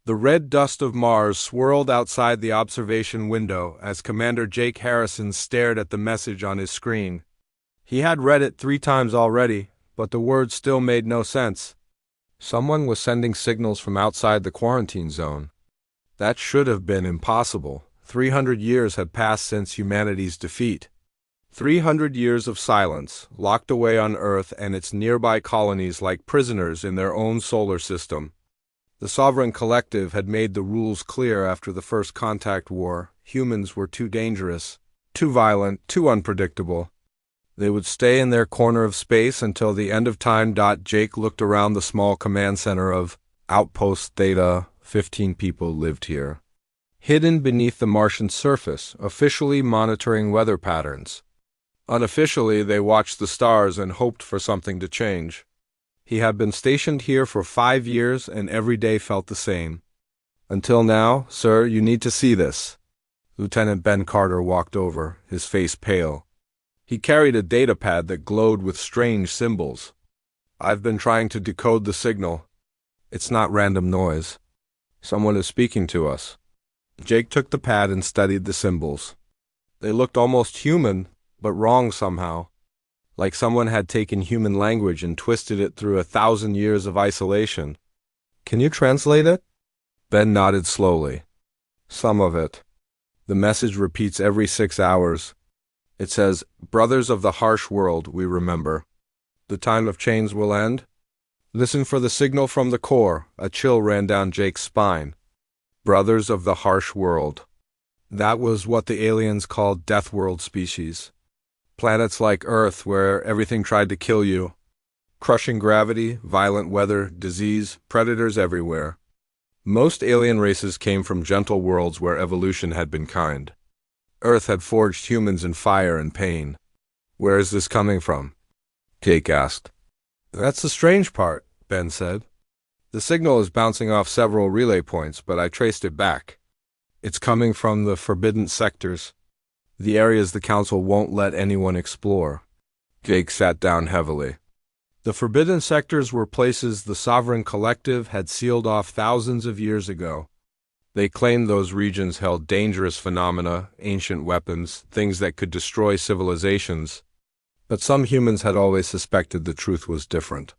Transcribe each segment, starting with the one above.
The red dust of Mars swirled outside the observation window as Commander Jake Harrison stared at the message on his screen. He had read it 3 times already, but the words still made no sense. Someone was sending signals from outside the quarantine zone. That should have been impossible. 300 years had passed since humanity's defeat. 300 years of silence, locked away on Earth and its nearby colonies like prisoners in their own solar system. The Sovereign Collective had made the rules clear after the First Contact War. Humans were too dangerous, too violent, too unpredictable. They would stay in their corner of space until the end of time. Jake looked around the small command center of Outpost Theta. 15 people lived here, hidden beneath the Martian surface, officially monitoring weather patterns. Unofficially, they watched the stars and hoped for something to change. He had been stationed here for 5 years, and every day felt the same. Until now, sir, you need to see this. Lieutenant Ben Carter walked over, his face pale. He carried a data pad that glowed with strange symbols. I've been trying to decode the signal. It's not random noise. Someone is speaking to us. Jake took the pad and studied the symbols. They looked almost human, but wrong somehow. Like someone had taken human language and twisted it through 1,000 years of isolation. Can you translate it? Ben nodded slowly. Some of it. The message repeats every 6 hours. It says, "Brothers of the harsh world, we remember. The time of change will end. Listen for the signal from the core." A chill ran down Jake's spine. Brothers of the harsh world. That was what the aliens called Deathworld species. Planets like Earth where everything tried to kill you. Crushing gravity, violent weather, disease, predators everywhere. Most alien races came from gentle worlds where evolution had been kind. Earth had forged humans in fire and pain. Where is this coming from? Jake asked. That's the strange part, Ben said. The signal is bouncing off several relay points, but I traced it back. It's coming from the forbidden sectors. The areas the Council won't let anyone explore. Jake sat down heavily. The forbidden sectors were places the Sovereign Collective had sealed off thousands of years ago. They claimed those regions held dangerous phenomena, ancient weapons, things that could destroy civilizations. But some humans had always suspected the truth was different.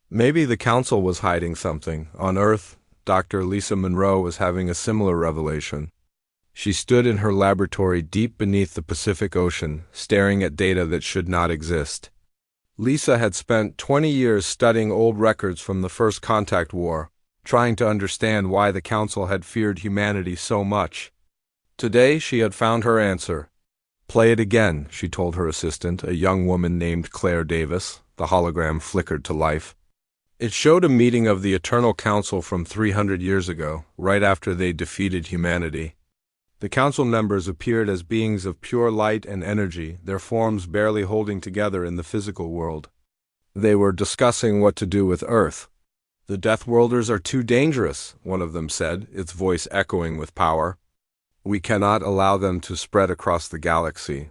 Maybe the Council was hiding something. On Earth, Dr. Lisa Monroe was having a similar revelation. She stood in her laboratory deep beneath the Pacific Ocean, staring at data that should not exist. Lisa had spent 20 years studying old records from the First Contact War, trying to understand why the Council had feared humanity so much. Today, she had found her answer. Play it again, she told her assistant, a young woman named Claire Davis. The hologram flickered to life. It showed a meeting of the Eternal Council from 300 years ago, right after they defeated humanity. The Council members appeared as beings of pure light and energy, their forms barely holding together in the physical world. They were discussing what to do with Earth. The Deathworlders are too dangerous, one of them said, its voice echoing with power. We cannot allow them to spread across the galaxy.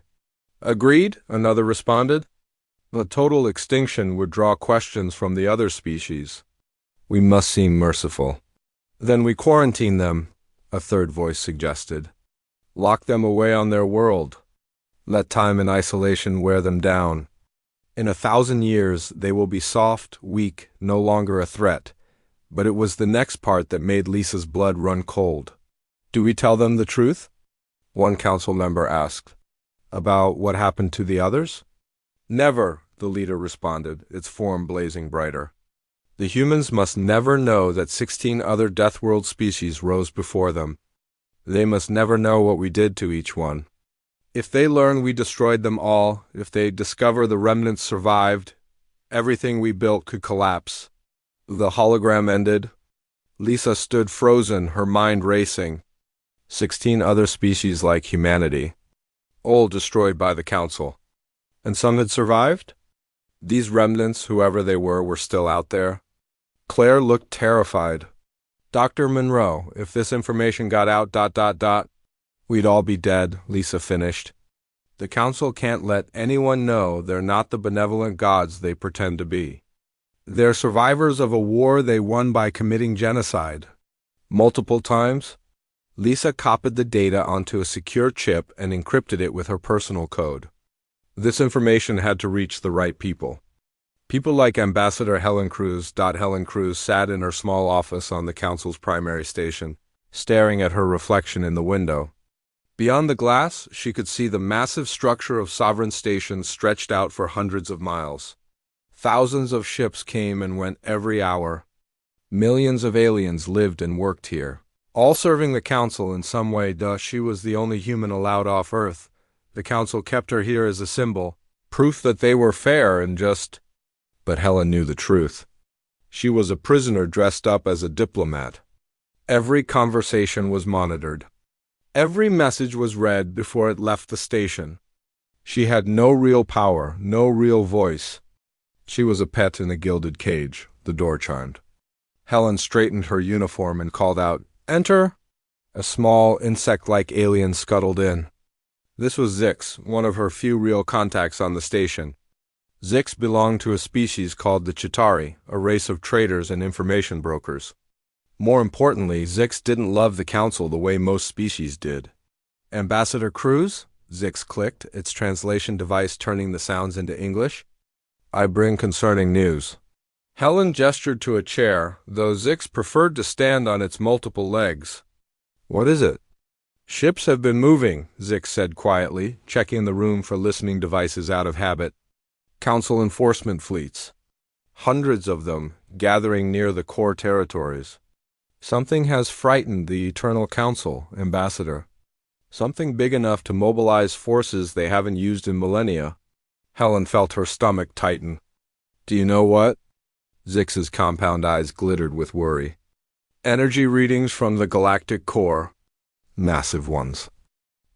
Agreed, another responded. The total extinction would draw questions from the other species. We must seem merciful. Then we quarantine them, a third voice suggested. Lock them away on their world. Let time and isolation wear them down. In 1,000 years, they will be soft, weak, no longer a threat. But it was the next part that made Lisa's blood run cold. Do we tell them the truth? One council member asked. About what happened to the others? Never, the leader responded, its form blazing brighter. The humans must never know that 16 other Deathworld species rose before them. They must never know what we did to each one. If they learn we destroyed them all, if they discover the remnants survived, everything we built could collapse. The hologram ended. Lisa stood frozen, her mind racing. 16 other species like humanity, all destroyed by the Council. And some had survived? These remnants, whoever they were still out there. Claire looked terrified. Dr. Monroe, if this information got out, we'd all be dead, Lisa finished. The Council can't let anyone know they're not the benevolent gods they pretend to be. They're survivors of a war they won by committing genocide. Multiple times? Lisa copied the data onto a secure chip and encrypted it with her personal code. This information had to reach the right people. People like Ambassador Helen Cruz. Helen Cruz sat in her small office on the council's primary station, staring at her reflection in the window. Beyond the glass, she could see the massive structure of sovereign stations stretched out for hundreds of miles. Thousands of ships came and went every hour. Millions of aliens lived and worked here, all serving the council in some way. She was the only human allowed off Earth. The council kept her here as a symbol, proof that they were fair and just. But Helen knew the truth. She was a prisoner dressed up as a diplomat. Every conversation was monitored. Every message was read before it left the station. She had no real power, no real voice. She was a pet in a gilded cage. The door chimed. Helen straightened her uniform and called out, "Enter!" A small, insect-like alien scuttled in. This was Zix, one of her few real contacts on the station. Zix belonged to a species called the Chitauri, a race of traders and information brokers. More importantly, Zix didn't love the council the way most species did. "Ambassador Cruz?" Zix clicked, its translation device turning the sounds into English. "I bring concerning news." Helen gestured to a chair, though Zix preferred to stand on its multiple legs. "What is it?" "Ships have been moving," Zix said quietly, checking the room for listening devices out of habit. "Council enforcement fleets. Hundreds of them, gathering near the core territories. Something has frightened the Eternal Council, Ambassador. Something big enough to mobilize forces they haven't used in millennia." Helen felt her stomach tighten. "Do you know what?" Zix's compound eyes glittered with worry. "Energy readings from the galactic core. Massive ones.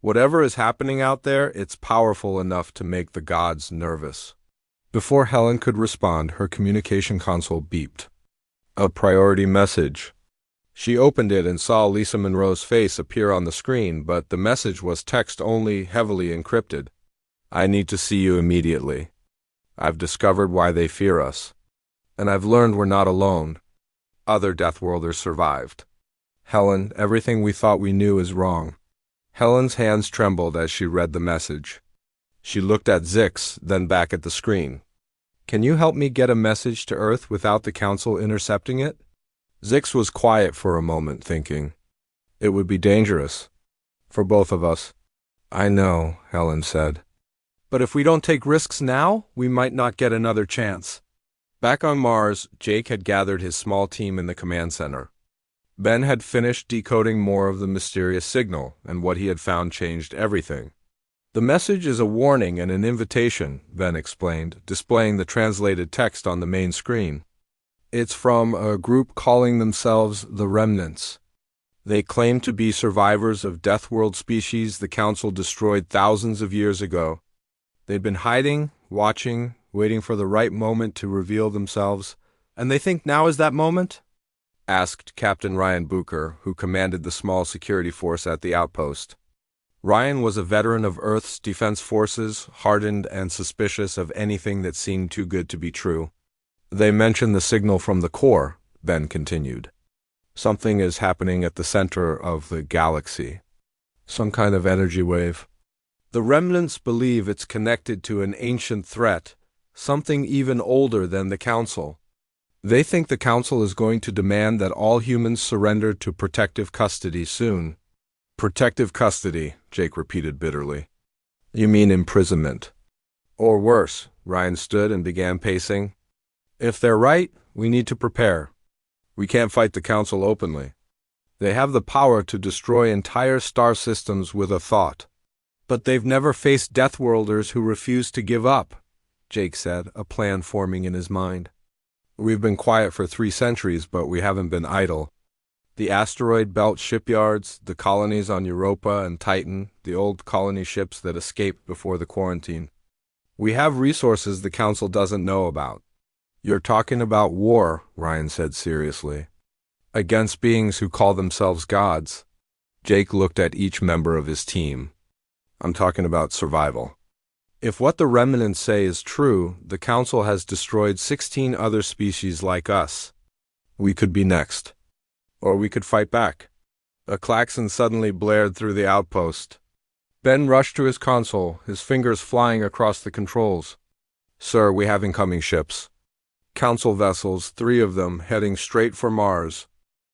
Whatever is happening out there, it's powerful enough to make the gods nervous." Before Helen could respond, her communication console beeped. A priority message. She opened it and saw Lisa Monroe's face appear on the screen, but the message was text only, heavily encrypted. "I need to see you immediately. I've discovered why they fear us. And I've learned we're not alone. Other Deathworlders survived. Helen, everything we thought we knew is wrong." Helen's hands trembled as she read the message. She looked at Zix, then back at the screen. "Can you help me get a message to Earth without the Council intercepting it?" Zix was quiet for a moment, thinking. "It would be dangerous. For both of us." "I know," Helen said. "But if we don't take risks now, we might not get another chance." Back on Mars, Jake had gathered his small team in the command center. Ben had finished decoding more of the mysterious signal, and what he had found changed everything. "The message is a warning and an invitation," Ben explained, displaying the translated text on the main screen. "It's from a group calling themselves the Remnants. They claim to be survivors of Deathworld species the Council destroyed thousands of years ago. They'd been hiding, watching, waiting for the right moment to reveal themselves. And they think now is that moment?" asked Captain Ryan Bucher, who commanded the small security force at the outpost. Ryan was a veteran of Earth's defense forces, hardened and suspicious of anything that seemed too good to be true. "They mentioned the signal from the core," Ben continued. "Something is happening at the center of the galaxy. Some kind of energy wave. The remnants believe it's connected to an ancient threat, something even older than the Council. They think the Council is going to demand that all humans surrender to protective custody soon." "Protective custody," Jake repeated bitterly. "You mean imprisonment." "Or worse." Ryan stood and began pacing. "If they're right, we need to prepare. We can't fight the Council openly. They have the power to destroy entire star systems with a thought. But they've never faced Deathworlders who refuse to give up," Jake said, a plan forming in his mind. "We've been quiet for 3 centuries, but we haven't been idle. The asteroid belt shipyards, the colonies on Europa and Titan, the old colony ships that escaped before the quarantine. We have resources the Council doesn't know about." "You're talking about war," Ryan said seriously. "Against beings who call themselves gods." Jake looked at each member of his team. "I'm talking about survival. If what the remnants say is true, the Council has destroyed 16 other species like us. We could be next. Or we could fight back. A klaxon suddenly blared through the outpost. Ben rushed to his console, his fingers flying across the controls. Sir, we have incoming ships. Council vessels, 3 of them, heading straight for Mars.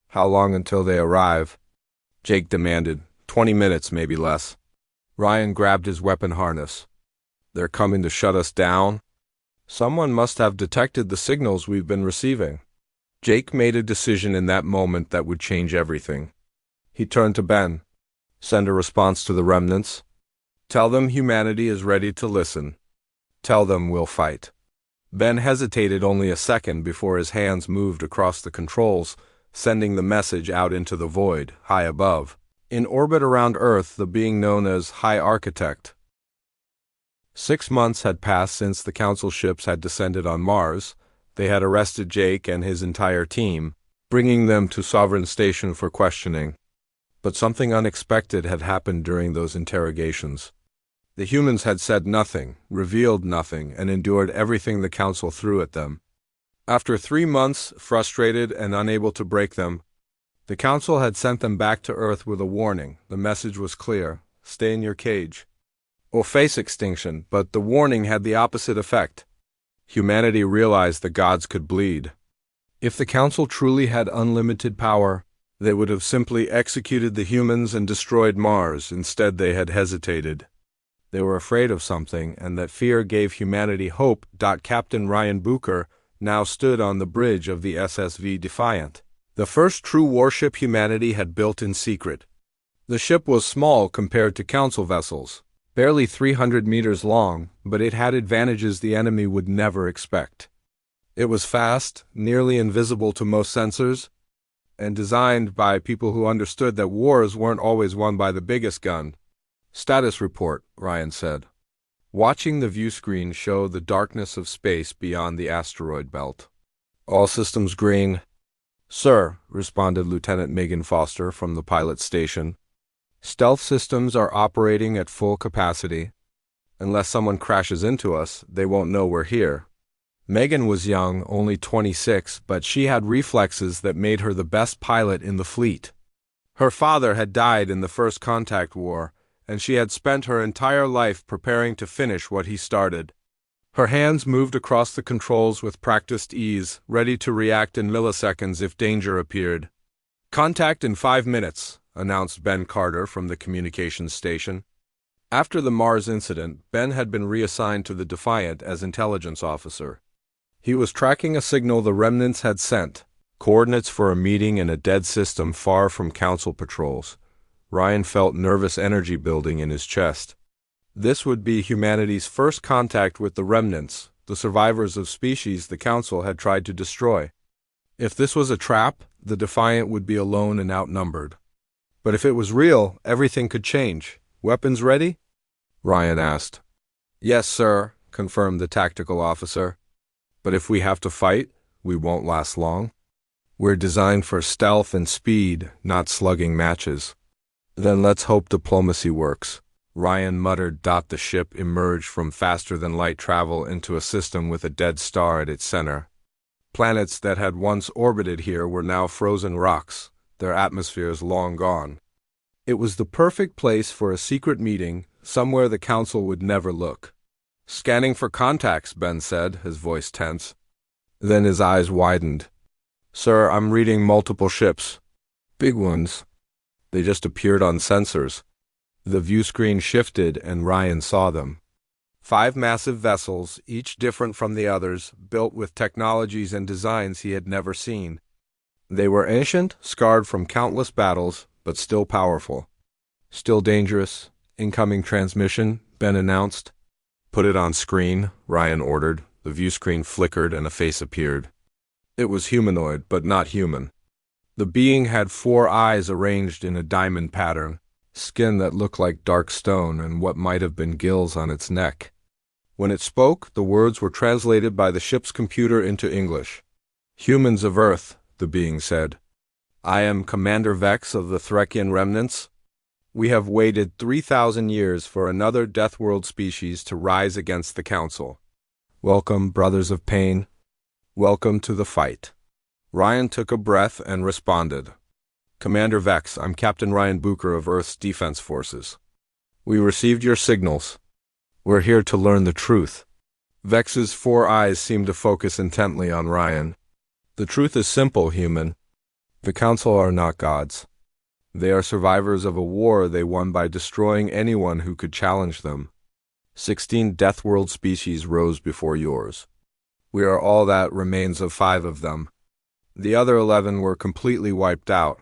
How long until they arrive? Jake demanded. 20 minutes, maybe less. Ryan grabbed his weapon harness. They're coming to shut us down? Someone must have detected the signals we've been receiving. Jake made a decision in that moment that would change everything. He turned to Ben. Send a response to the remnants. Tell them humanity is ready to listen. Tell them we'll fight. Ben hesitated only a second before his hands moved across the controls, sending the message out into the void, high above. In orbit around Earth, the being known as High Architect. 6 months had passed since the Council ships had descended on Mars. They had arrested Jake and his entire team, bringing them to Sovereign Station for questioning. But something unexpected had happened during those interrogations. The humans had said nothing, revealed nothing, and endured everything the Council threw at them. After 3 months, frustrated and unable to break them, the Council had sent them back to Earth with a warning. The message was clear: stay in your cage, or face extinction, but the warning had the opposite effect. Humanity realized the gods could bleed. If the Council truly had unlimited power, they would have simply executed the humans and destroyed Mars. Instead, they had hesitated. They were afraid of something, and that fear gave humanity hope. Captain Ryan Bucher now stood on the bridge of the SSV Defiant, the first true warship humanity had built in secret. The ship was small compared to Council vessels, barely 300 meters long, but it had advantages the enemy would never expect. It was fast, nearly invisible to most sensors, and designed by people who understood that wars weren't always won by the biggest gun. Status report, Ryan said. Watching the view screen show the darkness of space beyond the asteroid belt. All systems green. Sir, responded Lieutenant Megan Foster from the pilot station. Stealth systems are operating at full capacity. Unless someone crashes into us, they won't know we're here. Megan was young, only 26, but she had reflexes that made her the best pilot in the fleet. Her father had died in the First Contact War, and she had spent her entire life preparing to finish what he started. Her hands moved across the controls with practiced ease, ready to react in milliseconds if danger appeared. Contact in 5 minutes, announced Ben Carter from the communications station. After the Mars incident, Ben had been reassigned to the Defiant as intelligence officer. He was tracking a signal the remnants had sent, coordinates for a meeting in a dead system far from Council patrols. Ryan felt nervous energy building in his chest. This would be humanity's first contact with the remnants, the survivors of species the Council had tried to destroy. If this was a trap, the Defiant would be alone and outnumbered. But if it was real, everything could change. Weapons ready? Ryan asked. Yes, sir, confirmed the tactical officer. But if we have to fight, we won't last long. We're designed for stealth and speed, not slugging matches. Then let's hope diplomacy works. Ryan muttered. The ship emerged from faster-than-light travel into a system with a dead star at its center. Planets that had once orbited here were now frozen rocks, their atmospheres long gone. It was the perfect place for a secret meeting, somewhere the Council would never look. Scanning for contacts, Ben said, his voice tense. Then his eyes widened. Sir, I'm reading multiple ships. Big ones. They just appeared on sensors. The view screen shifted and Ryan saw them. 5 massive vessels, each different from the others, built with technologies and designs he had never seen. They were ancient, scarred from countless battles, but still powerful. Still dangerous. Incoming transmission, Ben announced. Put it on screen, Ryan ordered. The view screen flickered and a face appeared. It was humanoid, but not human. The being had 4 eyes arranged in a diamond pattern, skin that looked like dark stone, and what might have been gills on its neck. When it spoke, the words were translated by the ship's computer into English. Humans of Earth, the being said. I am Commander Vex of the Threkian remnants. We have waited 3,000 years for another Deathworld species to rise against the Council. Welcome, brothers of pain. Welcome to the fight. Ryan took a breath and responded. Commander Vex, I'm Captain Ryan Bucher of Earth's Defense Forces. We received your signals. We're here to learn the truth. Vex's 4 eyes seemed to focus intently on Ryan. The truth is simple, human. The Council are not gods. They are survivors of a war they won by destroying anyone who could challenge them. 16 Deathworld species rose before yours. We are all that remains of 5 of them. The other 11 were completely wiped out.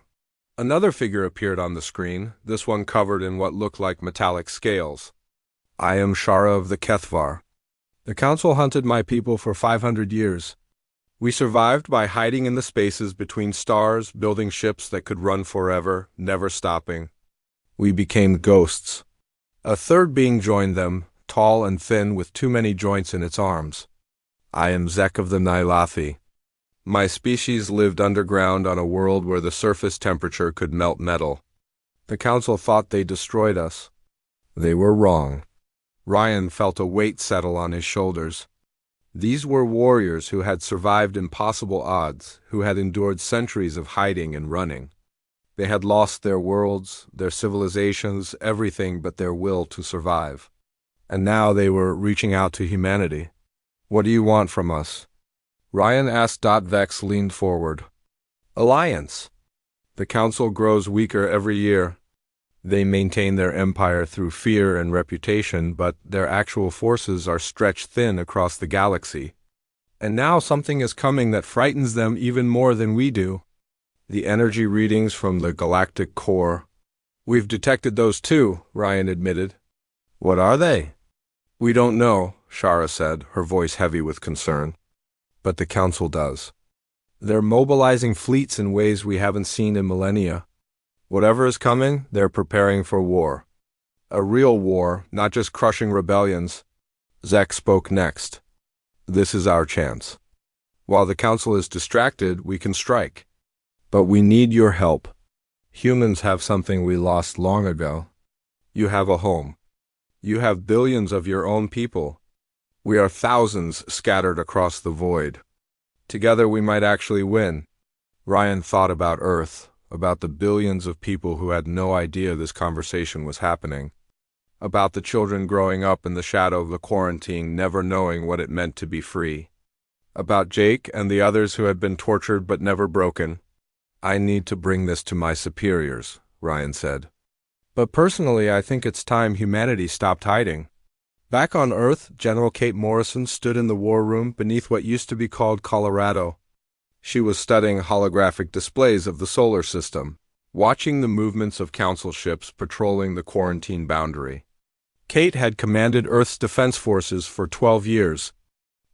Another figure appeared on the screen, this one covered in what looked like metallic scales. I am Shara of the Kethvar. The Council hunted my people for 500 years. We survived by hiding in the spaces between stars, building ships that could run forever, never stopping. We became ghosts. A third being joined them, tall and thin with too many joints in its arms. I am Zek of the Nylathi. My species lived underground on a world where the surface temperature could melt metal. The Council thought they destroyed us. They were wrong. Ryan felt a weight settle on his shoulders. These were warriors who had survived impossible odds, who had endured centuries of hiding and running. They had lost their worlds, their civilizations, everything but their will to survive. And now they were reaching out to humanity. What do you want from us? Ryan asked. Vex leaned forward. Alliance. The Council grows weaker every year. They maintain their empire through fear and reputation, but their actual forces are stretched thin across the galaxy. And now something is coming that frightens them even more than we do. The energy readings from the galactic core. We've detected those too, Ryan admitted. What are they? We don't know, Shara said, her voice heavy with concern. But the Council does. They're mobilizing fleets in ways we haven't seen in millennia. Whatever is coming, they're preparing for war. A real war, not just crushing rebellions. Zek spoke next. This is our chance. While the Council is distracted, we can strike. But we need your help. Humans have something we lost long ago. You have a home. You have billions of your own people. We are thousands scattered across the void. Together we might actually win. Ryan thought about Earth, about the billions of people who had no idea this conversation was happening, about the children growing up in the shadow of the quarantine, never knowing what it meant to be free, about Jake and the others who had been tortured but never broken. I need to bring this to my superiors, Ryan said. But personally, I think it's time humanity stopped hiding. Back on Earth, General Kate Morrison stood in the war room beneath what used to be called Colorado. She was studying holographic displays of the solar system, watching the movements of Council ships patrolling the quarantine boundary. Kate had commanded Earth's defense forces for 12 years,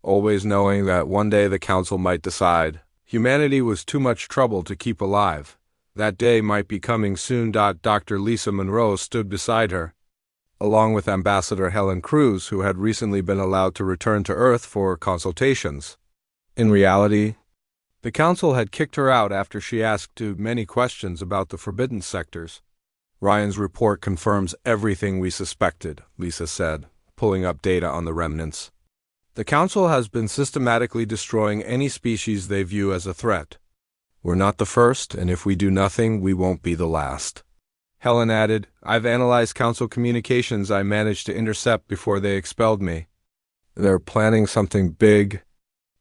always knowing that one day the Council might decide humanity was too much trouble to keep alive. That day might be coming soon. Dr. Lisa Monroe stood beside her, along with Ambassador Helen Cruz, who had recently been allowed to return to Earth for consultations. In reality, the Council had kicked her out after she asked too many questions about the forbidden sectors. Ryan's report confirms everything we suspected, Lisa said, pulling up data on the remnants. The Council has been systematically destroying any species they view as a threat. We're not the first, and if we do nothing, we won't be the last. Helen added, I've analyzed Council communications I managed to intercept before they expelled me. They're planning something big.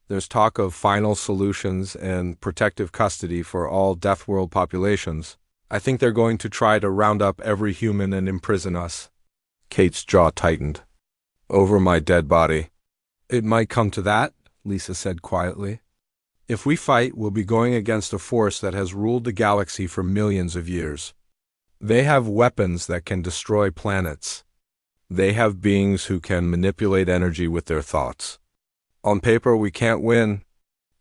There's talk of final solutions and protective custody for all Deathworld populations. I think they're going to try to round up every human and imprison us. Kate's jaw tightened. Over my dead body. It might come to that, Lisa said quietly. If we fight, we'll be going against a force that has ruled the galaxy for millions of years. They have weapons that can destroy planets. They have beings who can manipulate energy with their thoughts. On paper, we can't win.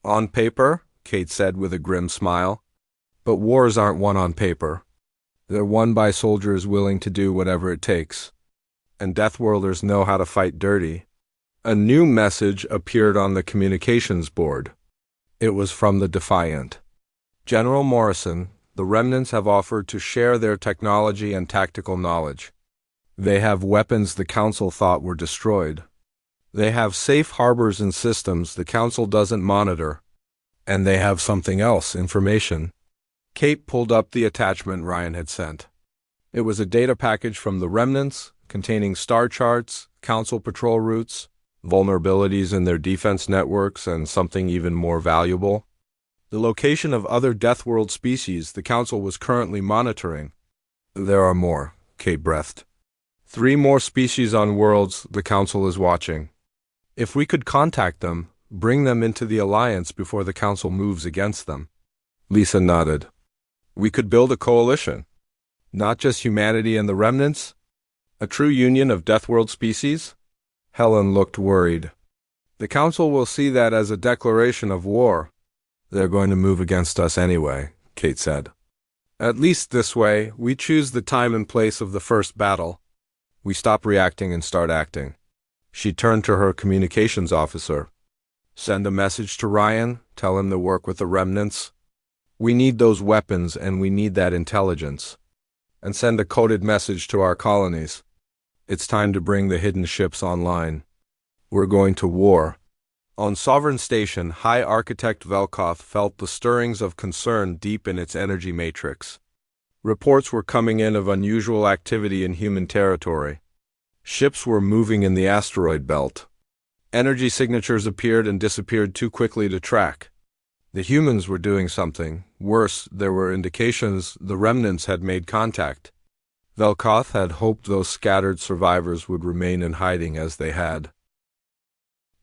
On paper, Kate said with a grim smile. But wars aren't won on paper. They're won by soldiers willing to do whatever it takes. And Deathworlders know how to fight dirty. A new message appeared on the communications board. It was from the Defiant. General Morrison, the remnants have offered to share their technology and tactical knowledge. They have weapons the Council thought were destroyed. They have safe harbors and systems the Council doesn't monitor. And they have something else, information. Kate pulled up the attachment Ryan had sent. It was a data package from the remnants, containing star charts, council patrol routes, vulnerabilities in their defense networks, and something even more valuable: the location of other Deathworld species the council was currently monitoring. There are more, Kate breathed. 3 more species on worlds the council is watching. If we could contact them, bring them into the alliance before the council moves against them. Lisa nodded. We could build a coalition. Not just humanity and the remnants? A true union of Deathworld species? Helen looked worried. The council will see that as a declaration of war. They're going to move against us anyway, Kate said. At least this way, we choose the time and place of the first battle. We stop reacting and start acting. She turned to her communications officer. Send a message to Ryan, tell him to work with the remnants. We need those weapons and we need that intelligence. And send a coded message to our colonies. It's time to bring the hidden ships online. We're going to war. On Sovereign Station, High Architect Velkoth felt the stirrings of concern deep in its energy matrix. Reports were coming in of unusual activity in human territory. Ships were moving in the asteroid belt. Energy signatures appeared and disappeared too quickly to track. The humans were doing something. Worse, there were indications the remnants had made contact. Velkoth had hoped those scattered survivors would remain in hiding as they had.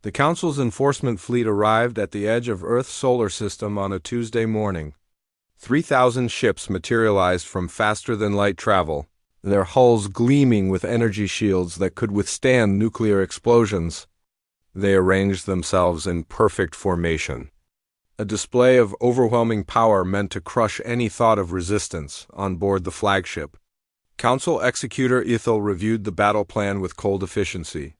The Council's enforcement fleet arrived at the edge of Earth's solar system on a Tuesday morning. 3,000 ships materialized from faster-than-light travel, their hulls gleaming with energy shields that could withstand nuclear explosions. They arranged themselves in perfect formation. A display of overwhelming power meant to crush any thought of resistance on board the flagship. Council Executor Ithel reviewed the battle plan with cold efficiency.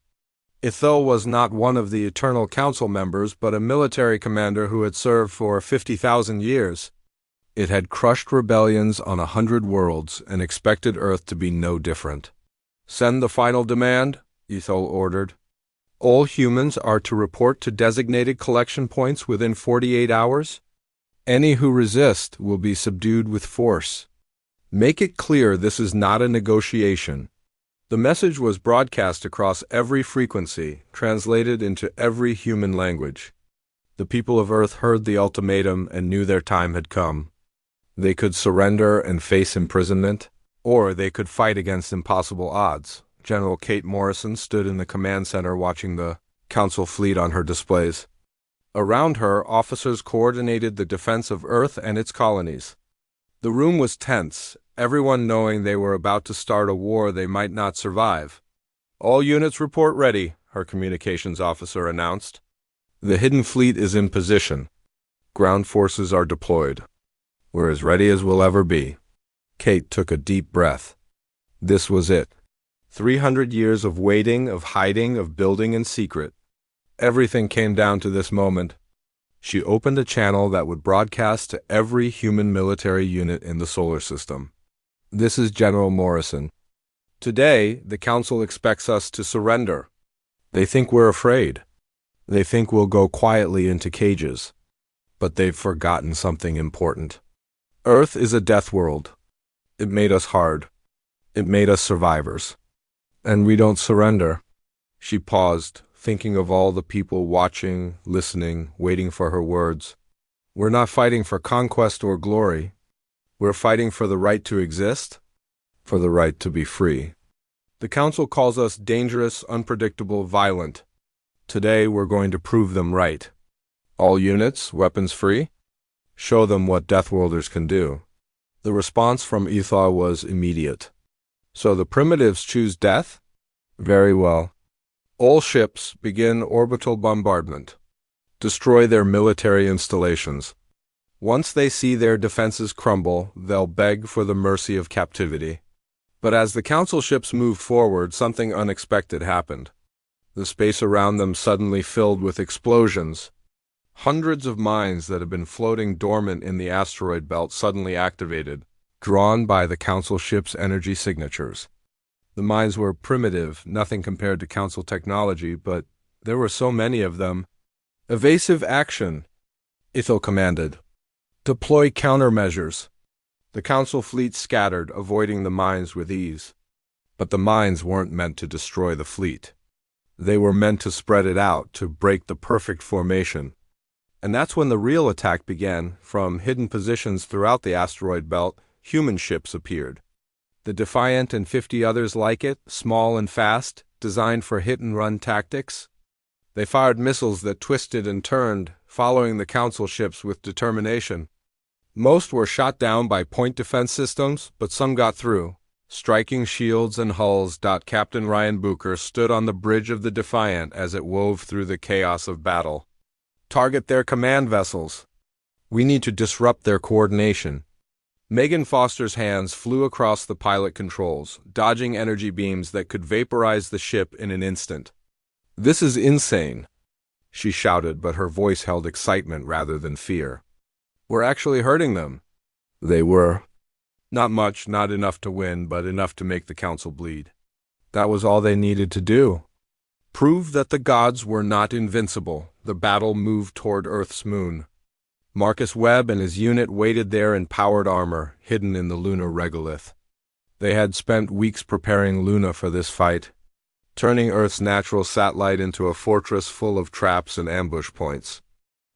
Ithel was not one of the Eternal Council members, but a military commander who had served for 50,000 years. It had crushed rebellions on 100 worlds and expected Earth to be no different. Send the final demand, Ithel ordered. All humans are to report to designated collection points within 48 hours. Any who resist will be subdued with force. Make it clear this is not a negotiation. The message was broadcast across every frequency, translated into every human language. The people of Earth heard the ultimatum and knew their time had come. They could surrender and face imprisonment, or they could fight against impossible odds. General Kate Morrison stood in the command center watching the Council fleet on her displays. Around her, officers coordinated the defense of Earth and its colonies. The room was tense, everyone knowing they were about to start a war they might not survive. All units report ready, her communications officer announced. The hidden fleet is in position. Ground forces are deployed. We're as ready as we'll ever be. Kate took a deep breath. This was it. 300 years of waiting, of hiding, of building in secret. Everything came down to this moment. She opened a channel that would broadcast to every human military unit in the solar system. This is General Morrison. Today, the Council expects us to surrender. They think we're afraid. They think we'll go quietly into cages. But they've forgotten something important. Earth is a death world. It made us hard. It made us survivors. And we don't surrender. She paused, thinking of all the people watching, listening, waiting for her words. We're not fighting for conquest or glory. We're fighting for the right to exist, for the right to be free. The Council calls us dangerous, unpredictable, violent. Today we're going to prove them right. All units, weapons free? Show them what Deathworlders can do. The response from Ethar was immediate. So the primitives choose death? Very well. All ships begin orbital bombardment. Destroy their military installations. Once they see their defenses crumble, they'll beg for the mercy of captivity. But as the Council ships moved forward, something unexpected happened. The space around them suddenly filled with explosions. Hundreds of mines that had been floating dormant in the asteroid belt suddenly activated, drawn by the Council ship's energy signatures. The mines were primitive, nothing compared to Council technology, but there were so many of them. Evasive action, Ithel commanded. Deploy countermeasures. The Council fleet scattered, avoiding the mines with ease. But the mines weren't meant to destroy the fleet. They were meant to spread it out, to break the perfect formation. And that's when the real attack began. From hidden positions throughout the asteroid belt, human ships appeared. The Defiant and 50 others like it, small and fast, designed for hit-and-run tactics. They fired missiles that twisted and turned, following the Council ships with determination. Most were shot down by point defense systems, but some got through, striking shields and hulls. Captain Ryan Bucher stood on the bridge of the Defiant as it wove through the chaos of battle. Target their command vessels. We need to disrupt their coordination. Megan Foster's hands flew across the pilot controls, dodging energy beams that could vaporize the ship in an instant. "This is insane," she shouted, but her voice held excitement rather than fear. "We're actually hurting them." They were. Not much, not enough to win, but enough to make the Council bleed. That was all they needed to do. Prove that the gods were not invincible. The battle moved toward Earth's moon. Marcus Webb and his unit waited there in powered armor, hidden in the lunar regolith. They had spent weeks preparing Luna for this fight, turning Earth's natural satellite into a fortress full of traps and ambush points.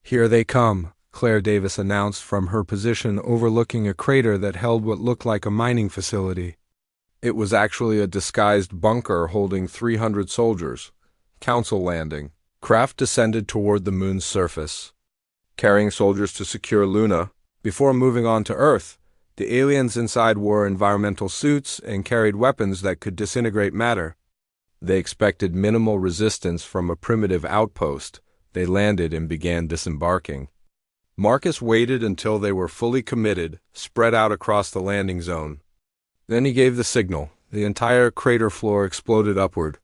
"Here they come," Claire Davis announced from her position overlooking a crater that held what looked like a mining facility. It was actually a disguised bunker holding 300 soldiers. Council landing. Craft descended toward the moon's surface, carrying soldiers to secure Luna. Before moving on to Earth, the aliens inside wore environmental suits and carried weapons that could disintegrate matter. They expected minimal resistance from a primitive outpost. They landed and began disembarking. Marcus waited until they were fully committed, spread out across the landing zone. Then he gave the signal. The entire crater floor exploded upward.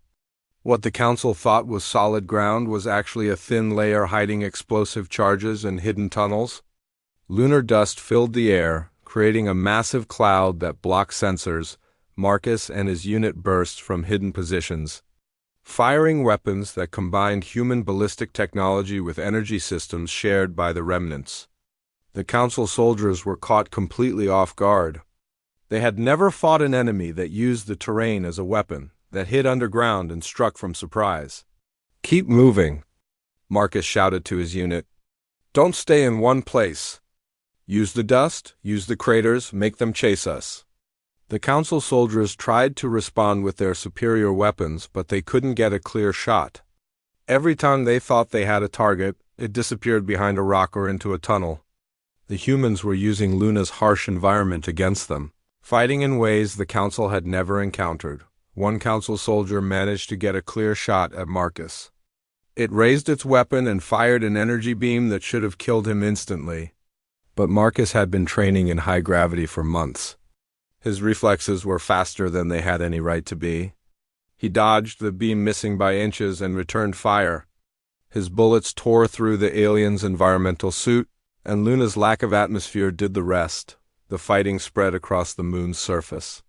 What the Council thought was solid ground was actually a thin layer hiding explosive charges and hidden tunnels. Lunar dust filled the air, creating a massive cloud that blocked sensors. Marcus and his unit burst from hidden positions, firing weapons that combined human ballistic technology with energy systems shared by the remnants. The Council soldiers were caught completely off guard. They had never fought an enemy that used the terrain as a weapon, that hid underground and struck from surprise. "Keep moving," Marcus shouted to his unit. "Don't stay in one place. Use the dust, use the craters, make them chase us." The Council soldiers tried to respond with their superior weapons, but they couldn't get a clear shot. Every time they thought they had a target, it disappeared behind a rock or into a tunnel. The humans were using Luna's harsh environment against them, fighting in ways the Council had never encountered. One Council soldier managed to get a clear shot at Marcus. It raised its weapon and fired an energy beam that should have killed him instantly. But Marcus had been training in high gravity for months. His reflexes were faster than they had any right to be. He dodged the beam, missing by inches, and returned fire. His bullets tore through the alien's environmental suit, and Luna's lack of atmosphere did the rest. The fighting spread across the moon's surface.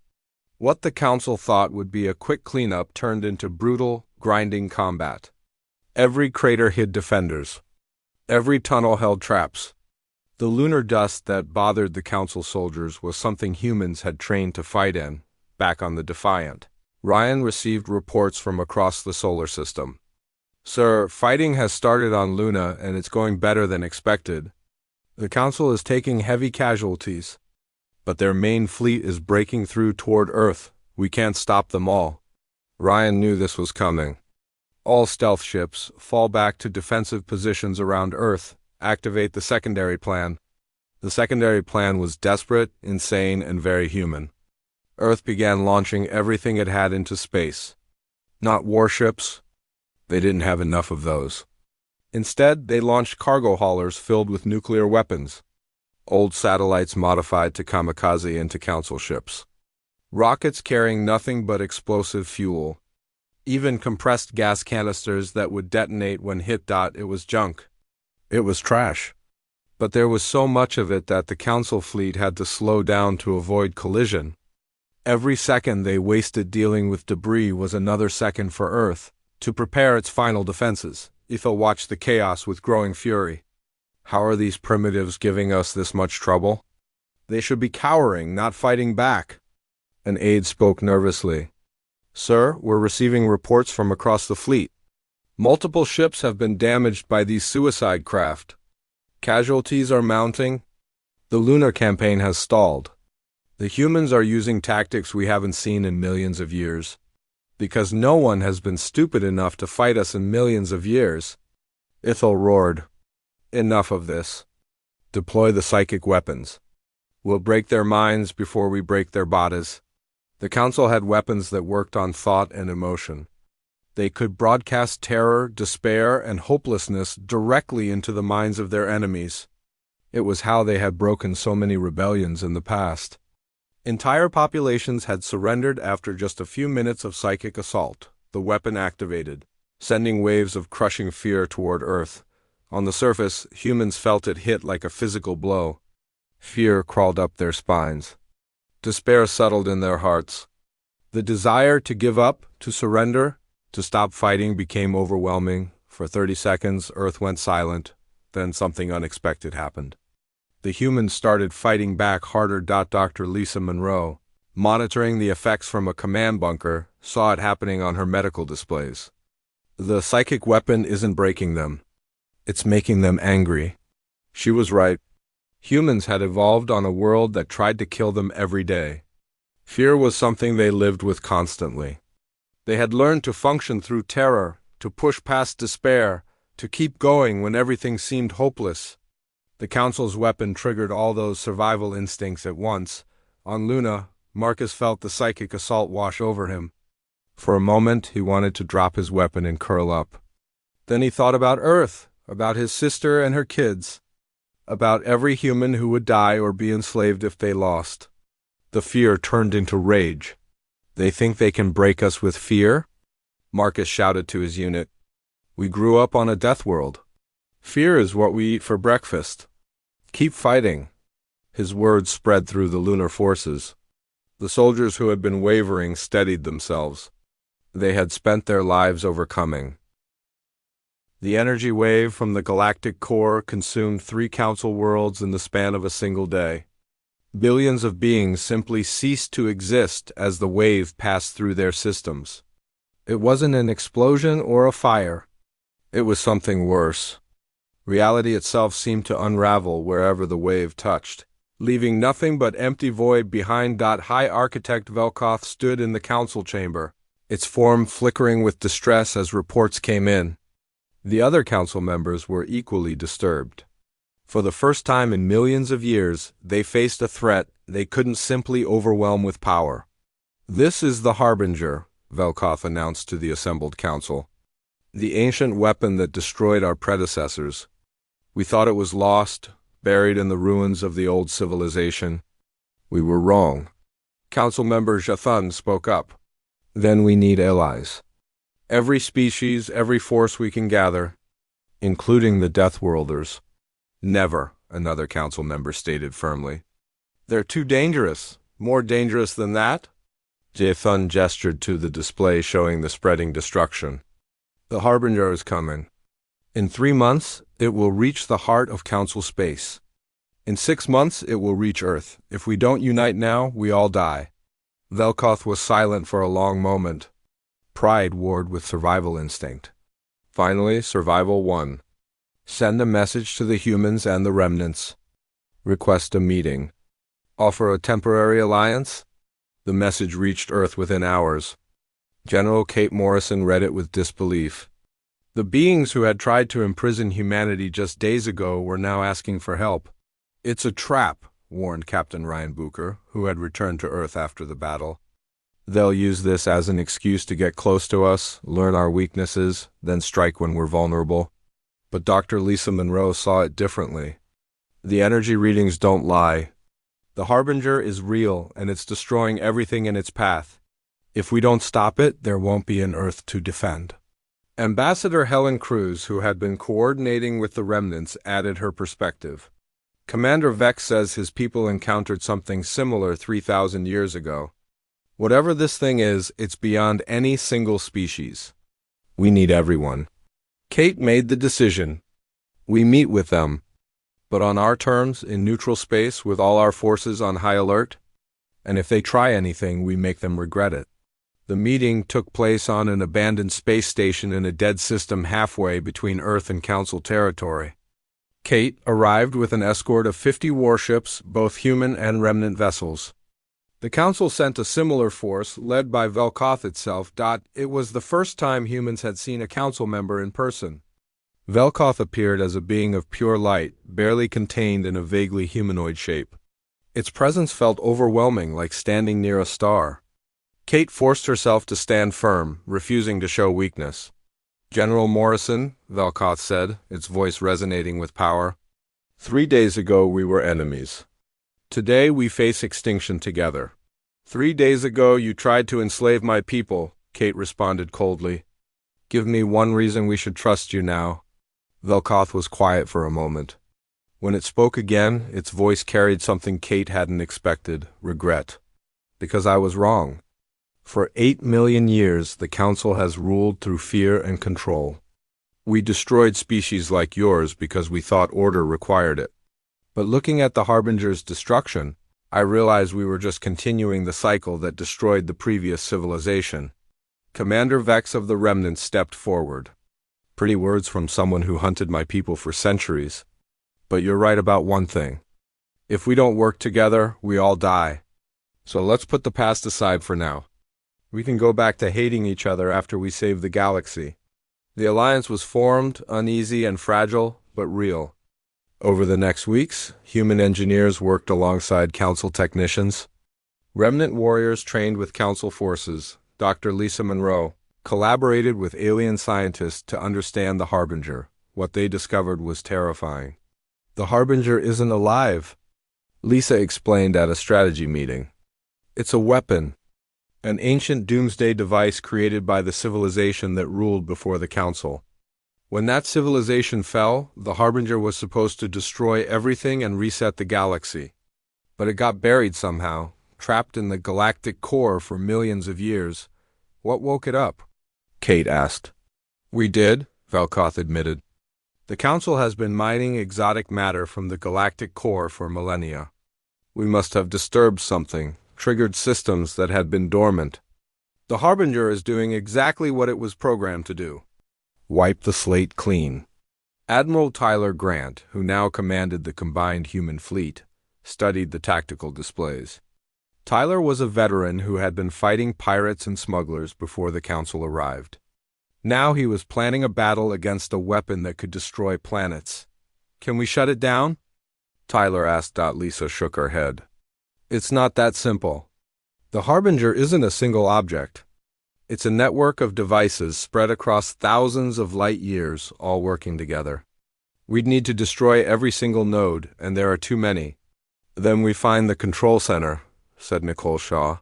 What the Council thought would be a quick cleanup turned into brutal, grinding combat. Every crater hid defenders. Every tunnel held traps. The lunar dust that bothered the Council soldiers was something humans had trained to fight in, back on the Defiant. Ryan received reports from across the solar system. "Sir, fighting has started on Luna, and it's going better than expected. The Council is taking heavy casualties, but their main fleet is breaking through toward Earth. We can't stop them all." Ryan knew this was coming. "All stealth ships, fall back to defensive positions around Earth. Activate the secondary plan." The secondary plan was desperate, insane, and very human. Earth began launching everything it had into space. Not warships. They didn't have enough of those. Instead, they launched cargo haulers filled with nuclear weapons. Old satellites modified to kamikaze into Council ships. Rockets carrying nothing but explosive fuel. Even compressed gas canisters that would detonate when hit. It was junk. It was trash. But there was so much of it that the Council fleet had to slow down to avoid collision. Every second they wasted dealing with debris was another second for Earth to prepare its final defenses. Ethel watched the chaos with growing fury. "How are these primitives giving us this much trouble?" They should be cowering, not fighting back. An aide spoke nervously. Sir, we're receiving reports from across the fleet. Multiple ships have been damaged by these suicide craft. Casualties are mounting. The lunar campaign has stalled. The humans are using tactics we haven't seen in millions of years. Because no one has been stupid enough to fight us in millions of years. Ithel roared. Enough of this. Deploy the psychic weapons. We'll break their minds before we break their bodies. The Council had weapons that worked on thought and emotion. They could broadcast terror, despair, and hopelessness directly into the minds of their enemies. It was how they had broken so many rebellions in the past. Entire populations had surrendered after just a few minutes of psychic assault, the weapon activated, sending waves of crushing fear toward Earth. On the surface, humans felt it hit like a physical blow. Fear crawled up their spines. Despair settled in their hearts. The desire to give up, to surrender, to stop fighting became overwhelming. For 30 seconds, Earth went silent. Then something unexpected happened. The humans started fighting back harder. Dr. Lisa Monroe, monitoring the effects from a command bunker, saw it happening on her medical displays. The psychic weapon isn't breaking them. It's making them angry. She was right. Humans had evolved on a world that tried to kill them every day. Fear was something they lived with constantly. They had learned to function through terror, to push past despair, to keep going when everything seemed hopeless. The Council's weapon triggered all those survival instincts at once. On Luna, Marcus felt the psychic assault wash over him. For a moment, he wanted to drop his weapon and curl up. Then he thought about Earth, about his sister and her kids, about every human who would die or be enslaved if they lost. The fear turned into rage. They think they can break us with fear? Marcus shouted to his unit. We grew up on a death world. Fear is what we eat for breakfast. Keep fighting. His words spread through the lunar forces. The soldiers who had been wavering steadied themselves. They had spent their lives overcoming. The energy wave from the galactic core consumed 3 council worlds in the span of a single day. Billions of beings simply ceased to exist as the wave passed through their systems. It wasn't an explosion or a fire. It was something worse. Reality itself seemed to unravel wherever the wave touched, leaving nothing but empty void behind. High Architect Velkoth stood in the council chamber, its form flickering with distress as reports came in. The other council members were equally disturbed. For the first time in millions of years, they faced a threat they couldn't simply overwhelm with power. This is the Harbinger, Velkoth announced to the assembled council. The ancient weapon that destroyed our predecessors. We thought it was lost, buried in the ruins of the old civilization. We were wrong. Council member Jathan spoke up. Then we need allies. Every species, every force we can gather, including the Deathworlders. Never, another council member stated firmly. They're too dangerous. More dangerous than that? Jathan gestured to the display showing the spreading destruction. The Harbinger is coming. In 3 months, it will reach the heart of Council space. In 6 months, it will reach Earth. If we don't unite now, we all die. Velkoth was silent for a long moment. Pride warred with survival instinct. Finally, survival won. Send a message to the humans and the remnants. Request a meeting. Offer a temporary alliance? The message reached Earth within hours. General Kate Morrison read it with disbelief. The beings who had tried to imprison humanity just days ago were now asking for help. It's a trap, warned Captain Ryan Bucher, who had returned to Earth after the battle. They'll use this as an excuse to get close to us, learn our weaknesses, then strike when we're vulnerable. But Dr. Lisa Monroe saw it differently. The energy readings don't lie. The Harbinger is real, and it's destroying everything in its path. If we don't stop it, there won't be an Earth to defend. Ambassador Helen Cruz, who had been coordinating with the remnants, added her perspective. Commander Vex says his people encountered something similar 3,000 years ago. Whatever this thing is, it's beyond any single species. We need everyone. Kate made the decision. We meet with them. But on our terms, in neutral space, with all our forces on high alert? And if they try anything, we make them regret it. The meeting took place on an abandoned space station in a dead system halfway between Earth and Council territory. Kate arrived with an escort of 50 warships, both human and remnant vessels. The Council sent a similar force, led by Velkoth itself. It was the first time humans had seen a Council member in person. Velkoth appeared as a being of pure light, barely contained in a vaguely humanoid shape. Its presence felt overwhelming, like standing near a star. Kate forced herself to stand firm, refusing to show weakness. "General Morrison," Velkoth said, its voice resonating with power, "3 days ago we were enemies. Today we face extinction together." "3 days ago you tried to enslave my people," Kate responded coldly. "Give me one reason we should trust you now." Velkoth was quiet for a moment. When it spoke again, its voice carried something Kate hadn't expected: regret. "Because I was wrong. For 8 million years, the Council has ruled through fear and control. We destroyed species like yours because we thought order required it. But looking at the Harbinger's destruction, I realized we were just continuing the cycle that destroyed the previous civilization." Commander Vex of the Remnants stepped forward. "Pretty words from someone who hunted my people for centuries. But you're right about one thing. If we don't work together, we all die. So let's put the past aside for now. We can go back to hating each other after we save the galaxy." The alliance was formed, uneasy and fragile, but real. Over the next weeks, human engineers worked alongside Council technicians. Remnant warriors trained with Council forces. Dr. Lisa Monroe collaborated with alien scientists to understand the Harbinger. What they discovered was terrifying. "The Harbinger isn't alive," Lisa explained at a strategy meeting. "It's a weapon. An ancient doomsday device created by the civilization that ruled before the Council. When that civilization fell, the Harbinger was supposed to destroy everything and reset the galaxy. But it got buried somehow, trapped in the galactic core for millions of years. What woke it up?" Kate asked. "We did," Velkoth admitted. "The Council has been mining exotic matter from the galactic core for millennia. We must have disturbed something, triggered systems that had been dormant. The Harbinger is doing exactly what it was programmed to do: wipe the slate clean." Admiral Tyler Grant, who now commanded the combined human fleet, studied the tactical displays. Tyler was a veteran who had been fighting pirates and smugglers before the Council arrived. Now he was planning a battle against a weapon that could destroy planets. "Can we shut it down?" Tyler asked. Lisa shook her head. "It's not that simple. The Harbinger isn't a single object. It's a network of devices spread across thousands of light years, all working together. We'd need to destroy every single node, and there are too many." "Then we find the control center," said Nicole Shaw,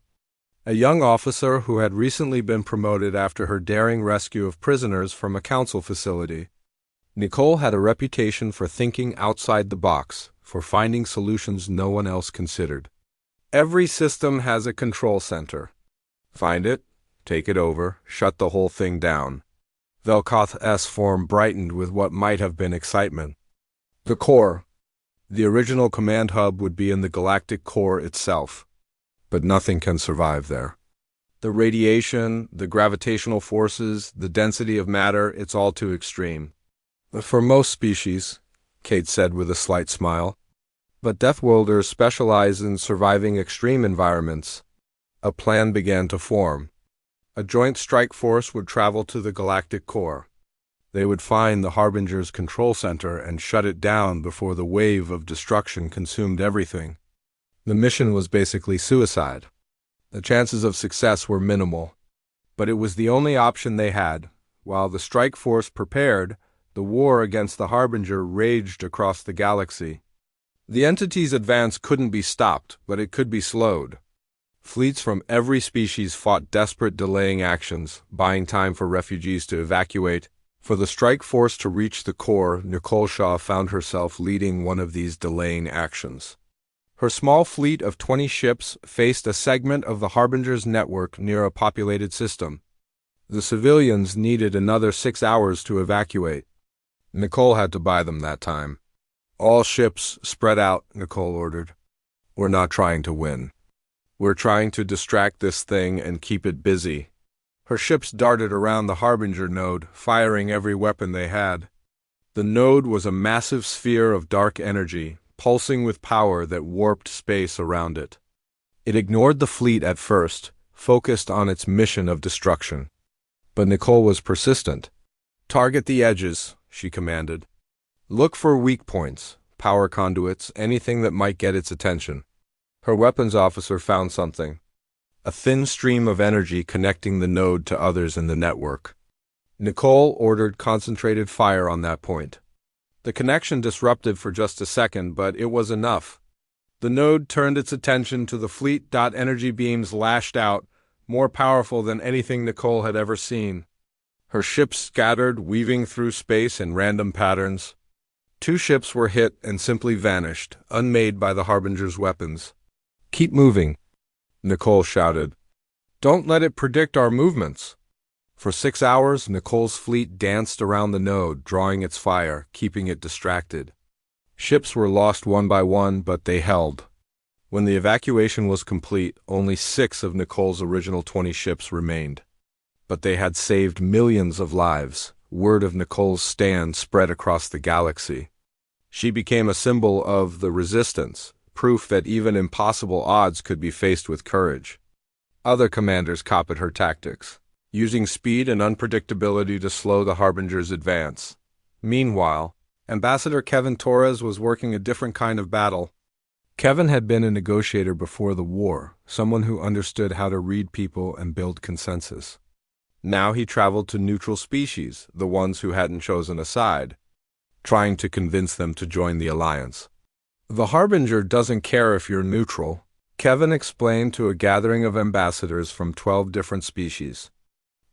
a young officer who had recently been promoted after her daring rescue of prisoners from a Council facility. Nicole had a reputation for thinking outside the box, for finding solutions no one else considered. "Every system has a control center. Find it, take it over, shut the whole thing down." Velkoth's form brightened with what might have been excitement. "The core. The original command hub would be in the galactic core itself. But nothing can survive there. The radiation, the gravitational forces, the density of matter, it's all too extreme. For most species," Kate said with a slight smile. "But deathworlders specialize in surviving extreme environments." A plan began to form. A joint strike force would travel to the galactic core. They would find the Harbinger's control center and shut it down before the wave of destruction consumed everything. The mission was basically suicide. The chances of success were minimal, but it was the only option they had. While the strike force prepared, the war against the Harbinger raged across the galaxy. The entity's advance couldn't be stopped, but it could be slowed. Fleets from every species fought desperate delaying actions, buying time for refugees to evacuate. For the strike force to reach the core, Nicole Shaw found herself leading one of these delaying actions. Her small fleet of 20 ships faced a segment of the Harbinger's network near a populated system. The civilians needed another 6 hours to evacuate. Nicole had to buy them that time. All ships, spread out, Nicole ordered. We're not trying to win. We're trying to distract this thing and keep it busy. Her ships darted around the Harbinger node, firing every weapon they had. The node was a massive sphere of dark energy, pulsing with power that warped space around it. It ignored the fleet at first, focused on its mission of destruction. But Nicole was persistent. Target the edges, she commanded. Look for weak points, power conduits, anything that might get its attention. Her weapons officer found something. A thin stream of energy connecting the node to others in the network. Nicole ordered concentrated fire on that point. The connection disrupted for just a second, but it was enough. The node turned its attention to the fleet. Energy beams lashed out, more powerful than anything Nicole had ever seen. Her ships scattered, weaving through space in random patterns. 2 ships were hit and simply vanished, unmade by the Harbinger's weapons. Keep moving, Nicole shouted. Don't let it predict our movements. For 6 hours, Nicole's fleet danced around the node, drawing its fire, keeping it distracted. Ships were lost one by one, but they held. When the evacuation was complete, only 6 of Nicole's original 20 ships remained. But they had saved millions of lives. Word of Nicole's stand spread across the galaxy. She became a symbol of the resistance, proof that even impossible odds could be faced with courage. Other commanders copied her tactics, using speed and unpredictability to slow the Harbinger's advance. Meanwhile, Ambassador Kevin Torres was working a different kind of battle. Kevin had been a negotiator before the war, someone who understood how to read people and build consensus. Now he traveled to neutral species, the ones who hadn't chosen a side, trying to convince them to join the alliance. The Harbinger doesn't care if you're neutral, Kevin explained to a gathering of ambassadors from 12 different species.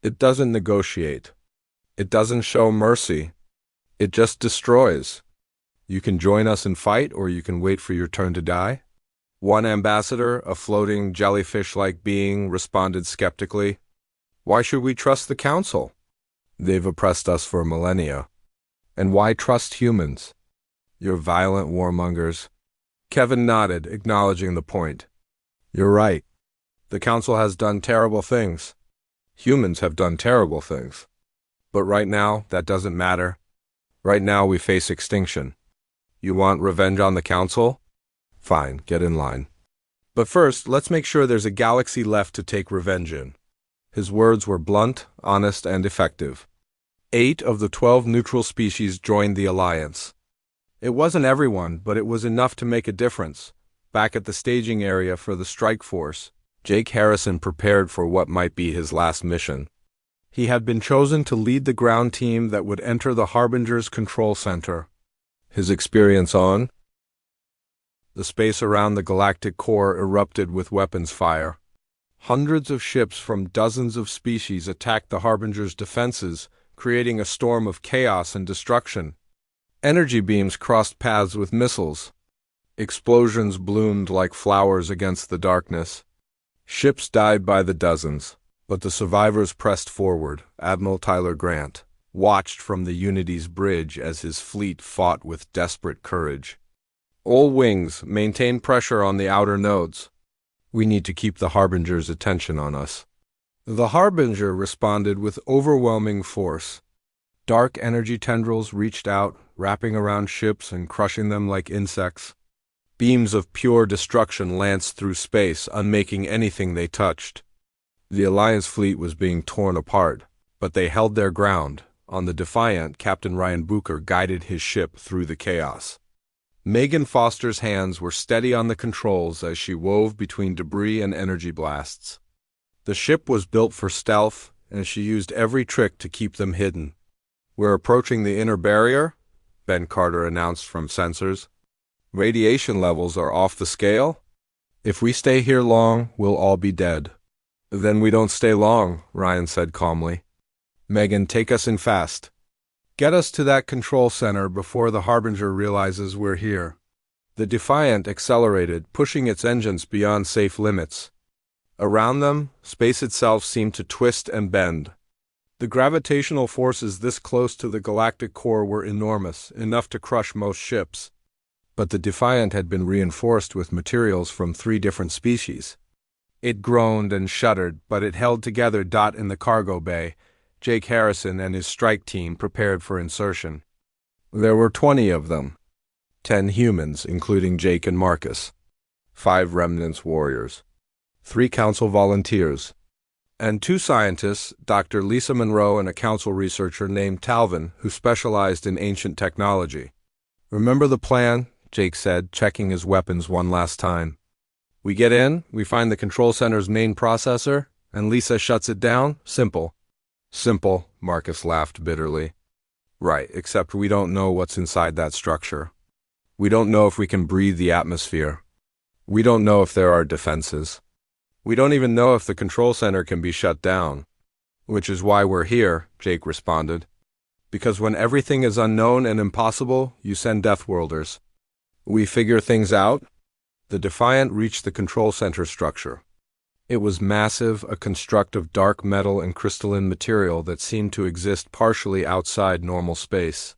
It doesn't negotiate. It doesn't show mercy. It just destroys. You can join us and fight, or you can wait for your turn to die. One ambassador, a floating jellyfish-like being, responded skeptically. Why should we trust the Council? They've oppressed us for millennia. And why trust humans? You're violent warmongers. Kevin nodded, acknowledging the point. You're right. The Council has done terrible things. Humans have done terrible things. But right now, that doesn't matter. Right now, we face extinction. You want revenge on the Council? Fine, get in line. But first, let's make sure there's a galaxy left to take revenge in. His words were blunt, honest, and effective. 8 of the 12 neutral species joined the alliance. It wasn't everyone, but it was enough to make a difference. Back at the staging area for the strike force, Jake Harrison prepared for what might be his last mission. He had been chosen to lead the ground team that would enter the Harbinger's control center. His experience on? The space around the galactic core erupted with weapons fire. Hundreds of ships from dozens of species attacked the Harbinger's defenses, creating a storm of chaos and destruction. Energy beams crossed paths with missiles. Explosions bloomed like flowers against the darkness. Ships died by the dozens, but the survivors pressed forward. Admiral Tyler Grant watched from the Unity's bridge as his fleet fought with desperate courage. All wings, maintain pressure on the outer nodes. We need to keep the Harbinger's attention on us. The Harbinger responded with overwhelming force. Dark energy tendrils reached out, wrapping around ships and crushing them like insects. Beams of pure destruction lanced through space, unmaking anything they touched. The Alliance fleet was being torn apart, but they held their ground. On the Defiant, Captain Ryan Bucher guided his ship through the chaos. Megan Foster's hands were steady on the controls as she wove between debris and energy blasts. The ship was built for stealth, and she used every trick to keep them hidden. We're approaching the inner barrier, Ben Carter announced from sensors. Radiation levels are off the scale. If we stay here long, we'll all be dead. Then we don't stay long, Ryan said calmly. Megan, take us in fast. Get us to that control center before the Harbinger realizes we're here. The Defiant accelerated, pushing its engines beyond safe limits. Around them, space itself seemed to twist and bend. The gravitational forces this close to the galactic core were enormous, enough to crush most ships. but the Defiant had been reinforced with materials from 3 different species. It groaned and shuddered, but it held together. In the cargo bay, Jake Harrison and his strike team prepared for insertion. There were 20 of them. 10 humans, including Jake and Marcus. 5 Remnants warriors. 3 council volunteers. And 2 scientists, Dr. Lisa Monroe and a council researcher named Talvin, who specialized in ancient technology. "Remember the plan?" Jake said, checking his weapons one last time. "We get in, we find the control center's main processor, and Lisa shuts it down? Simple." "Simple," Marcus laughed bitterly. "Right, except we don't know what's inside that structure. We don't know if we can breathe the atmosphere. We don't know if there are defenses. We don't even know if the control center can be shut down." "Which is why we're here," Jake responded. "Because when everything is unknown and impossible, you send Deathworlders. We figure things out." The Defiant reached the control center structure. It was massive, a construct of dark metal and crystalline material that seemed to exist partially outside normal space.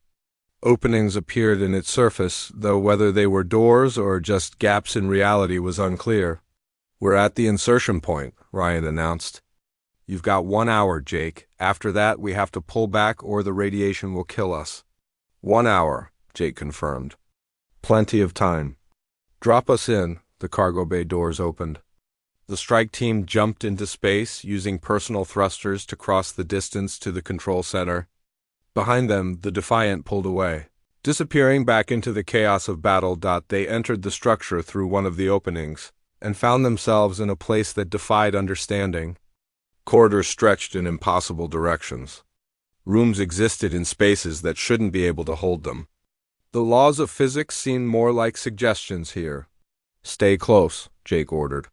Openings appeared in its surface, though whether they were doors or just gaps in reality was unclear. "We're at the insertion point," Ryan announced. "You've got 1 hour, Jake. After that, we have to pull back or the radiation will kill us." 1 hour, Jake confirmed. "Plenty of time." "Drop us in." The cargo bay doors opened. The strike team jumped into space, using personal thrusters to cross the distance to the control center. Behind them, the Defiant pulled away. Disappearing back into the chaos of battle. They entered the structure through one of the openings, and found themselves in a place that defied understanding. Corridors stretched in impossible directions. Rooms existed in spaces that shouldn't be able to hold them. The laws of physics seemed more like suggestions here. "Stay close," Jake ordered.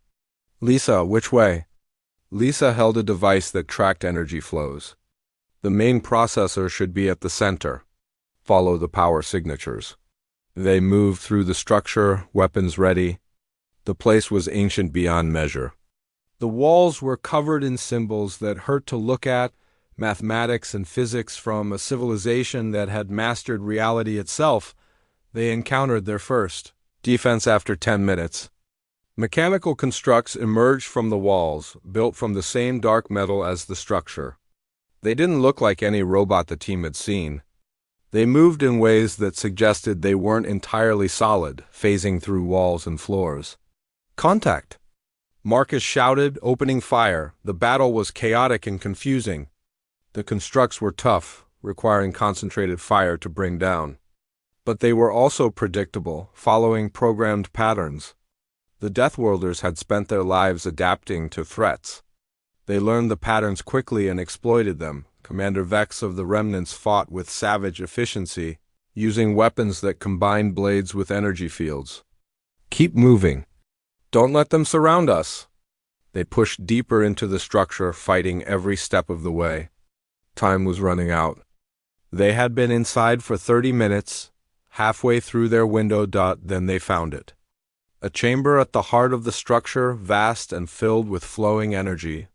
"Lisa, which way?" Lisa held a device that tracked energy flows. "The main processor should be at the center. Follow the power signatures." They moved through the structure, weapons ready. The place was ancient beyond measure. The walls were covered in symbols that hurt to look at, mathematics and physics from a civilization that had mastered reality itself. They encountered their first defense after 10 minutes. Mechanical constructs emerged from the walls, built from the same dark metal as the structure. They didn't look like any robot the team had seen. They moved in ways that suggested they weren't entirely solid, phasing through walls and floors. "Contact!" Marcus shouted, opening fire. The battle was chaotic and confusing. The constructs were tough, requiring concentrated fire to bring down. But they were also predictable, following programmed patterns. The Deathworlders had spent their lives adapting to threats. They learned the patterns quickly and exploited them. Commander Vex of the Remnants fought with savage efficiency, using weapons that combined blades with energy fields. "Keep moving. Don't let them surround us." They pushed deeper into the structure, fighting every step of the way. Time was running out. They had been inside for 30 minutes, halfway through their window. Then they found it. A chamber at the heart of the structure, vast and filled with flowing energy.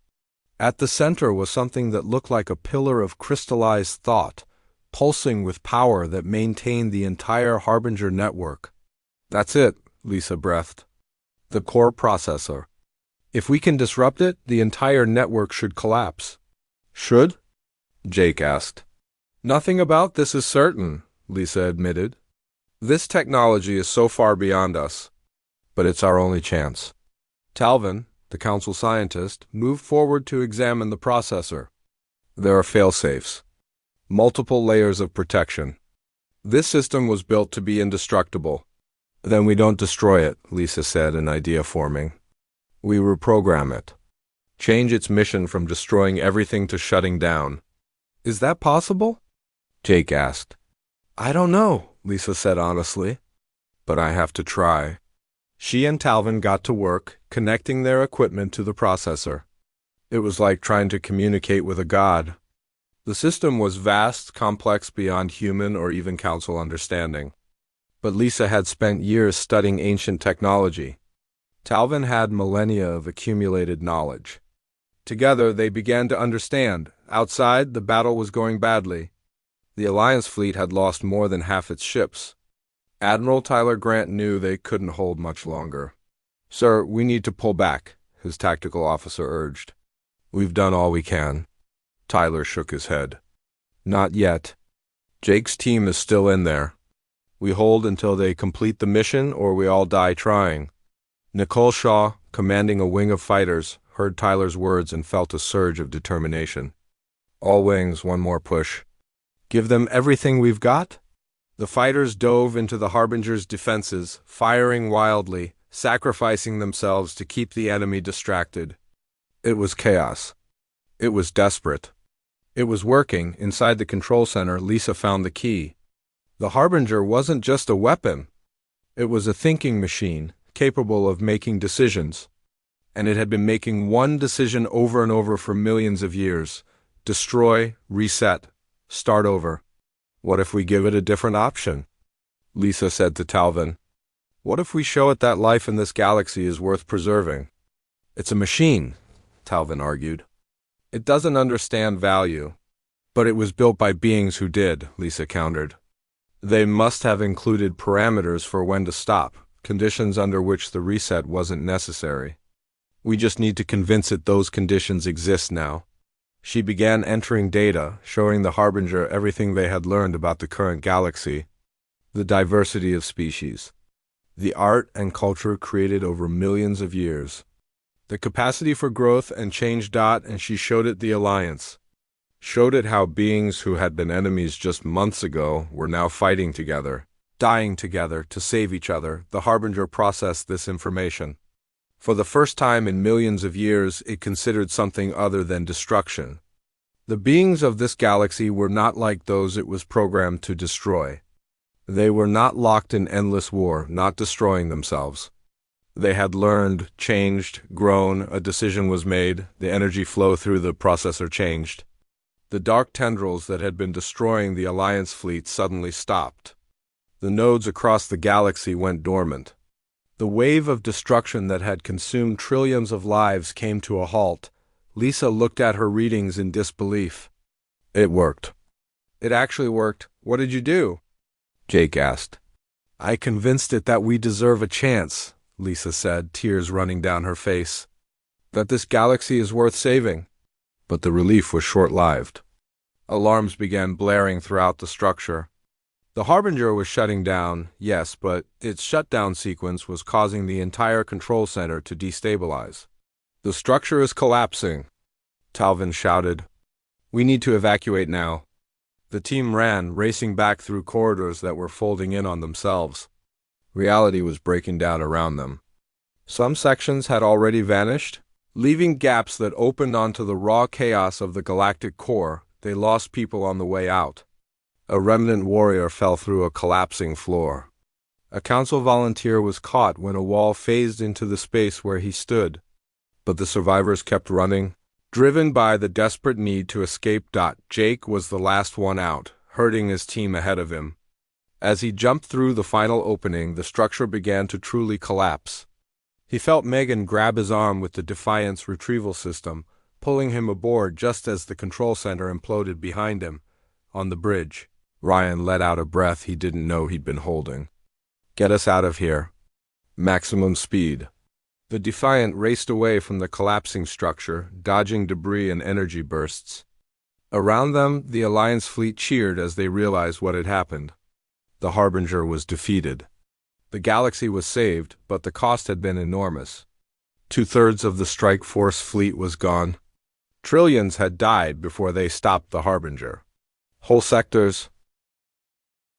At the center was something that looked like a pillar of crystallized thought, pulsing with power that maintained the entire Harbinger network. "That's it," Lisa breathed. "The core processor. If we can disrupt it, the entire network should collapse." "Should?" Jake asked. "Nothing about this is certain," Lisa admitted. "This technology is so far beyond us, but it's our only chance." Talvin, the council scientist, moved forward to examine the processor. "There are fail-safes. Multiple layers of protection. This system was built to be indestructible." "Then we don't destroy it," Lisa said, an idea forming. "We reprogram it. Change its mission from destroying everything to shutting down." "Is that possible?" Jake asked. "I don't know," Lisa said honestly. "But I have to try." She and Talvin got to work, connecting their equipment to the processor. It was like trying to communicate with a god. The system was vast, complex beyond human or even council understanding. But Lisa had spent years studying ancient technology. Talvin had millennia of accumulated knowledge. Together, they began to understand. Outside, the battle was going badly. The Alliance fleet had lost more than half its ships. Admiral Tyler Grant knew they couldn't hold much longer. "Sir, we need to pull back," his tactical officer urged. "We've done all we can." Tyler shook his head. "Not yet. Jake's team is still in there. We hold until they complete the mission or we all die trying." Nicole Shaw, commanding a wing of fighters, heard Tyler's words and felt a surge of determination. "All wings, one more push." "Give them everything we've got?" The fighters dove into the Harbinger's defenses, firing wildly, sacrificing themselves to keep the enemy distracted. It was chaos. It was desperate. It was working. Inside the control center, Lisa found the key. The Harbinger wasn't just a weapon. It was a thinking machine, capable of making decisions. And it had been making one decision over and over for millions of years. Destroy, reset, start over. "What if we give it a different option?" Lisa said to Talvin. "What if we show it that life in this galaxy is worth preserving?" "It's a machine," Talvin argued. "It doesn't understand value." "But it was built by beings who did," Lisa countered. "They must have included parameters for when to stop, conditions under which the reset wasn't necessary. We just need to convince it those conditions exist now." She began entering data, showing the Harbinger everything they had learned about the current galaxy, the diversity of species, the art and culture created over millions of years, the capacity for growth and change. And she showed it the Alliance. Showed it how beings who had been enemies just months ago were now fighting together, dying together to save each other. The Harbinger processed this information. For the first time in millions of years, it considered something other than destruction. The beings of this galaxy were not like those it was programmed to destroy. They were not locked in endless war, not destroying themselves. They had learned, changed, grown, a decision was made, the energy flow through the processor changed. The dark tendrils that had been destroying the Alliance fleet suddenly stopped. The nodes across the galaxy went dormant. The wave of destruction that had consumed trillions of lives came to a halt. Lisa looked at her readings in disbelief. "It worked." "It actually worked. What did you do?" Jake asked. "I convinced it that we deserve a chance," Lisa said, tears running down her face. "That this galaxy is worth saving." But the relief was short-lived. Alarms began blaring throughout the structure. The Harbinger was shutting down, yes, but its shutdown sequence was causing the entire control center to destabilize. "The structure is collapsing," Talvin shouted. "We need to evacuate now." The team ran, racing back through corridors that were folding in on themselves. Reality was breaking down around them. Some sections had already vanished, leaving gaps that opened onto the raw chaos of the galactic core. They lost people on the way out. A remnant warrior fell through a collapsing floor. A council volunteer was caught when a wall phased into the space where he stood. But the survivors kept running, driven by the desperate need to escape. Jake was the last one out, herding his team ahead of him. As he jumped through the final opening, the structure began to truly collapse. He felt Megan grab his arm with the Defiance retrieval system, pulling him aboard just as the control center imploded behind him. On the bridge, Ryan let out a breath he didn't know he'd been holding. "Get us out of here. Maximum speed." The Defiant raced away from the collapsing structure, dodging debris and energy bursts. Around them, the Alliance fleet cheered as they realized what had happened. The Harbinger was defeated. The galaxy was saved, but the cost had been enormous. 2/3 of the Strike Force fleet was gone. Trillions had died before they stopped the Harbinger. Whole sectors,